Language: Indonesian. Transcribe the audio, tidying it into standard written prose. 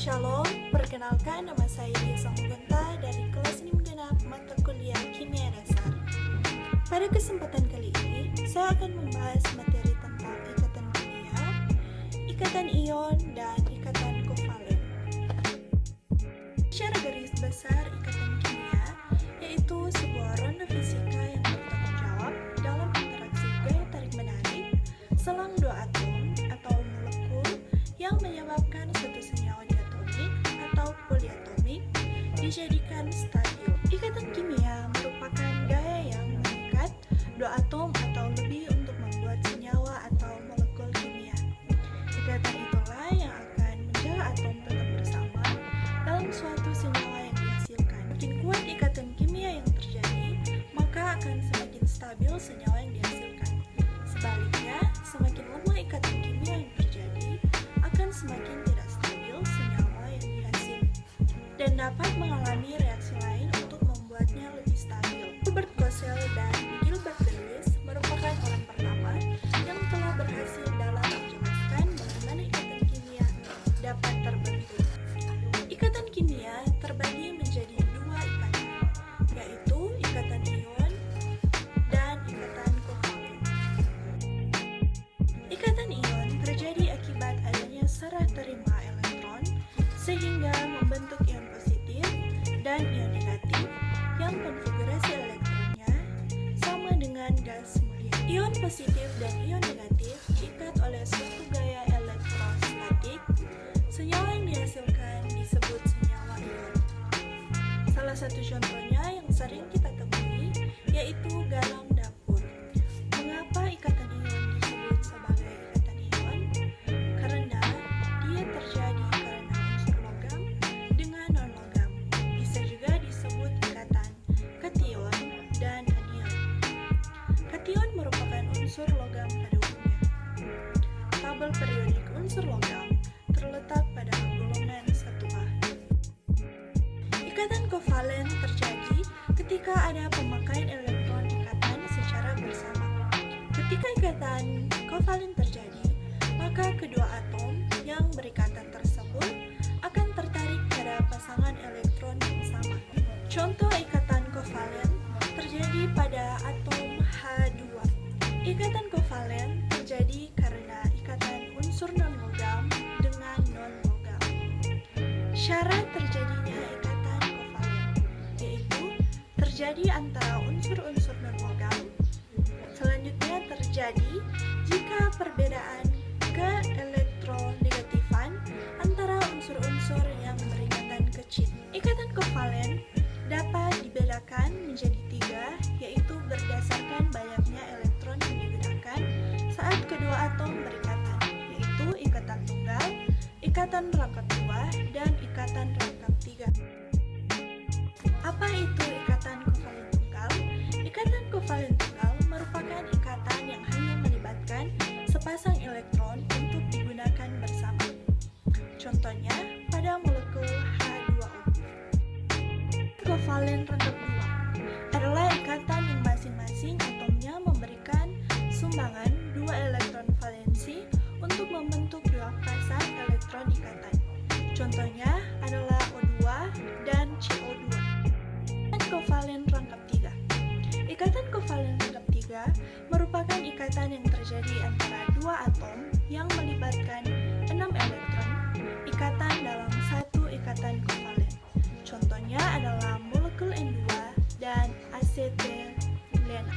Shalom, perkenalkan nama saya Yesa Mugunta dari kelas 6 genap mata kuliah Kimia Dasar. Pada kesempatan kali ini, saya akan membahas materi tentang ikatan kimia, ikatan ion, dan ikatan kovalen. Secara garis besar, ikatan kimia yaitu sebuah ronde fisika yang bertanggung jawab dalam interaksi gaya tarik-menarik selang dua atom atau molekul yang menyebabkan satu senyawa diatomik atau poliatomik dijadikan stabil. Ikatan kimia merupakan gaya yang mengikat dua atom atau lebih untuk membuat senyawa atau molekul kimia. Ikatan itulah yang akan menjaga atom tetap bersama dalam suatu senyawa yang dihasilkan. Makin kuat ikatan kimia yang terjadi, maka akan semakin stabil senyawa yang dihasilkan. Sebaliknya, semakin lemah ikatan kimia yang terjadi, akan semakin tidak stabil senyawa yang dihasilkan dan dapat mengalami reaksi lain untuk membuatnya lebih stabil. Albert Gsell dan Gilbert Lewis merupakan orang pertama yang telah berhasil dalam menjelaskan bagaimana ikatan kimia dapat terbentuk. Ikatan kimia terbagi menjadi dua ikatan, yaitu ikatan ion dan ikatan kovalen. Ikatan ion terjadi akibat adanya serah terima elektron sehingga membentuk ion positif dan ion negatif yang konfigurasi elektronnya sama dengan gas mulia. Ion positif dan ion negatif diikat oleh suatu gaya elektrostatik. Senyawa yang dihasilkan disebut senyawa ion. Salah satu contohnya yang sering kita temui yaitu garam dapur. Mengapa ikatan ion disebut sebagai ikatan ion? Karena dia terjadi karena unsur logam dengan non-logam. Bisa juga disebut ikatan kation dan anion. Kation merupakan unsur logam pada umumnya. Tabel periodik unsur logam terletak pada golongan 1A. Ikatan kovalen terjadi ketika ada pemakaian elektron ikatan secara bersama. Ketika ikatan kovalen terjadi, maka kedua atom yang berikatan tersebut akan tertarik pada pasangan elektron yang sama. Contoh ikatan kovalen terjadi pada atom H2. Ikatan kovalen terjadi karena ikatan unsur non-logam dengan non-logam. Syarat terjadinya ikatan kovalen yaitu terjadi antara unsur-unsur non-logam. Selanjutnya terjadi jika perbedaan keelektronegatifan antara unsur-unsur yang berikatan kecil. Ikatan kovalen dapat dibedakan menjadi tiga, yaitu berdasarkan banyaknya elektron yang digunakan saat kedua atom berikatan, yaitu ikatan tunggal, ikatan rangkap dua, dan ikatan rangkap tiga. Apa itu ikatan kovalen tunggal? Ikatan kovalen tunggal merupakan ikatan yang hanya melibatkan sepasang elektron untuk digunakan bersama. Contohnya pada molekul H2O. Kovalen rangkap 2 adalah ikatan yang masing-masing atomnya memberikan sumbangan dua elektron valensi untuk membentuk dua pasang elektron ikatan. Contohnya adalah O2 dan CO2. Ikatan kovalen rangkap 3. Ikatan kovalen rangkap 3 merupakan ikatan yang terjadi antara dua atom yang melibatkan 6 elektron ikatan dalam satu ikatan kovalen. Contohnya adalah molekul N2 dan asetilena.